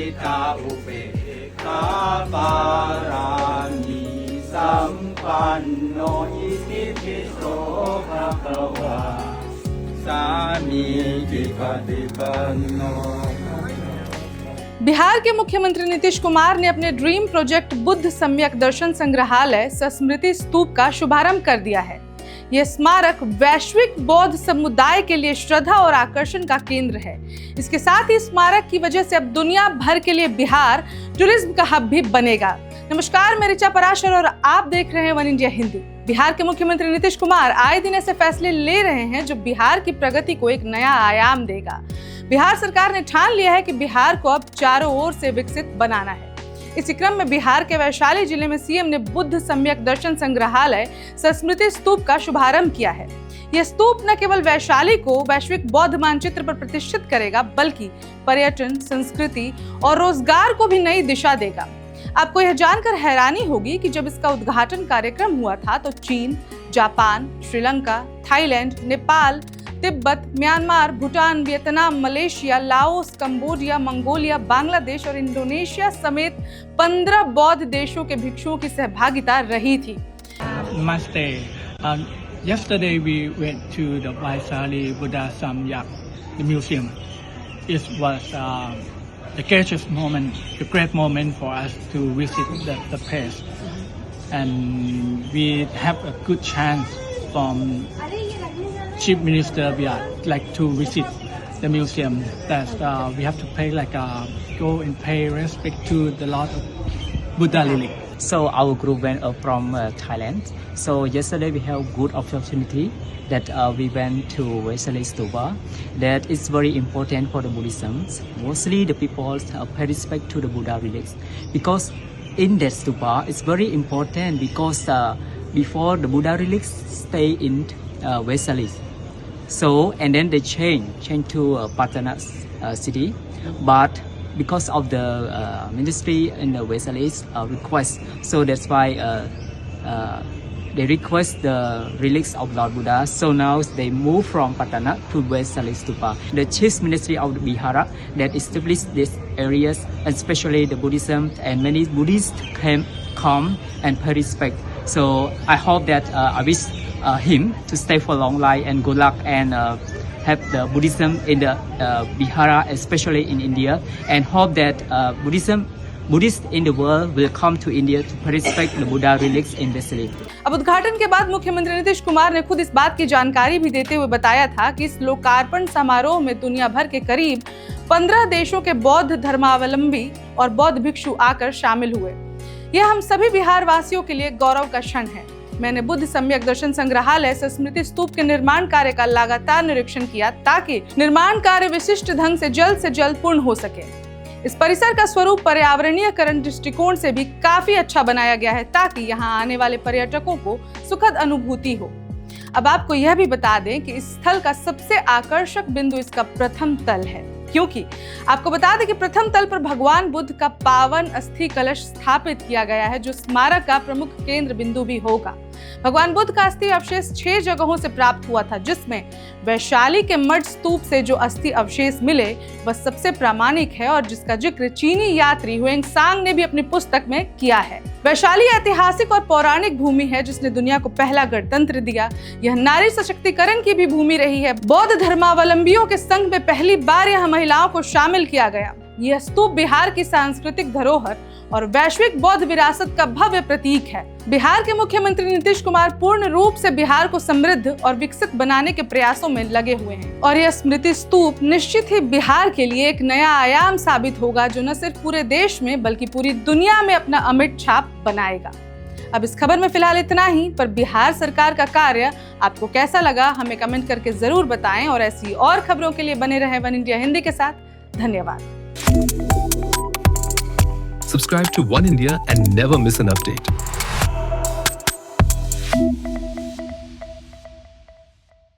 मुदिता उपेक्षा पारामी संपन्नो इतिपितो भगवा सामीतिपतिपन्नो। बिहार के मुख्यमंत्री नीतीश कुमार ने अपने ड्रीम प्रोजेक्ट बुद्ध सम्यक दर्शन संग्रहालय सस्मृति स्तूप का शुभारंभ कर दिया है। यह स्मारक वैश्विक बौद्ध समुदाय के लिए श्रद्धा और आकर्षण का केंद्र है। इसके साथ ही स्मारक की वजह से अब दुनिया भर के लिए बिहार टूरिज्म का हब भी बनेगा। नमस्कार, मैं ऋचा पराशर और आप देख रहे हैं वन इंडिया हिंदी। बिहार के मुख्यमंत्री नीतीश कुमार आए दिन ऐसे फैसले ले रहे हैं जो बिहार की प्रगति को एक नया आयाम देगा। बिहार सरकार ने ठान लिया है कि बिहार को अब चारों ओर से विकसित बनाना है। इसी क्रम में बिहार के वैशाली जिले में सीएम ने बुद्ध सम्यक दर्शन संग्रहालय सस्मृति स्तूप का शुभारंभ किया है। यह स्तूप न केवल वैशाली को वैश्विक बौद्ध मानचित्र पर प्रतिष्ठित करेगा, बल्कि पर्यटन, संस्कृति और रोजगार को भी नई दिशा देगा। आपको यह जानकर हैरानी होगी कि जब इसका उद्घाटन कार्यक्रम हुआ था तो चीन, Japan, Sri Lanka, Thailand, Nepal, Tibet, Myanmar, Bhutan, Vietnam, Malaysia, Laos, Cambodia, Mongolia, Bangladesh और इंडोनेशिया समेत 15 बौद्ध देशों के भिक्षुओं की सहभागिता रही थी। Namaste. Yesterday we went to the Vaisali Buddha Samyak, the museum. It was the greatest moment, the great moment for us to visit the place, and we have a good chance from Chief Minister. We are like to visit the museum. That we have to pay go and pay respect to the Lord of Buddha Lily. So our group went from Thailand. So yesterday we have good opportunity that we went to Vaisali Stupa. That is very important for the Buddhism. Mostly the people pay respect to the Buddha relics, because in that stupa it's very important, because before the Buddha relics stay in Vaisali. So and then they change to Patana city, but because of the ministry in the Vaisali's request, so that's why they request the relics of Lord Buddha. So now they move from Patana to Vaisali Stupa. The Chief Ministry of the Bihara that established these areas, especially the Buddhism, and many Buddhists come and pay respect. So I hope that I wish him to stay for a long life and good luck, and have the Buddhism in the Bihara, especially in India, and hope that Buddhists in the world will come to India to respect the Buddha relics in Vaisali. अब उद्घाटन के बाद मुख्यमंत्री नीतीश कुमार ने खुद इस बात की जानकारी भी देते हुए बताया था कि इस लोकार्पण समारोह में दुनिया भर के करीब 15 देशों के बौद्ध धर्मावलंबी और बौद्ध भिक्षु आकर शामिल हुए। यह हम सभी बिहार वासियों के लिए गौरव का क्षण है। मैंने बुद्ध सम्यक दर्शन संग्रहालय सस्मृति स्तूप के निर्माण कार्य का लगातार निरीक्षण किया, ताकि निर्माण कार्य विशिष्ट ढंग से जल्द पूर्ण हो सके। इस परिसर का स्वरूप पर्यावरणीयकरण दृष्टिकोण से भी काफी अच्छा बनाया गया है, ताकि यहाँ आने वाले पर्यटकों को सुखद अनुभूति हो। अब आपको यह भी बता दें कि इस स्थल का सबसे आकर्षक बिंदु इसका प्रथम तल है, क्योंकि आपको बता दें कि प्रथम तल पर भगवान बुद्ध का पावन अस्थि कलश स्थापित किया गया है, जो स्मारक का प्रमुख केंद्र बिंदु भी होगा। भगवान बुद्ध का अस्थि अवशेष 6 जगहों से प्राप्त हुआ था, जिसमें वैशाली के मठ स्तूप से जो अस्थि अवशेष मिले वह सबसे प्रामाणिक है, और जिसका जिक्र चीनी यात्री हुएंगसांग ने भी अपनी पुस्तक में किया है। वैशाली ऐतिहासिक और पौराणिक भूमि है, जिसने दुनिया को पहला गणतंत्र दिया। यह नारी सशक्तिकरण की भी भूमि रही है। बौद्ध धर्मावलंबियों के संघ में पहली बार यह महिलाओं को शामिल किया गया। यह स्तूप बिहार की सांस्कृतिक धरोहर और वैश्विक बौद्ध विरासत का भव्य प्रतीक है। बिहार के मुख्यमंत्री नीतीश कुमार पूर्ण रूप से बिहार को समृद्ध और विकसित बनाने के प्रयासों में लगे हुए हैं, और यह स्मृति स्तूप निश्चित ही बिहार के लिए एक नया आयाम साबित होगा, जो न सिर्फ पूरे देश में बल्कि पूरी दुनिया में अपना अमिट छाप बनाएगा। अब इस खबर में फिलहाल इतना ही, पर बिहार सरकार का कार्य आपको कैसा लगा हमें कमेंट करके जरूर बताएं, और ऐसी और खबरों के लिए बने रहें वन इंडिया हिंदी के साथ। धन्यवाद। Subscribe to One India and never miss an update.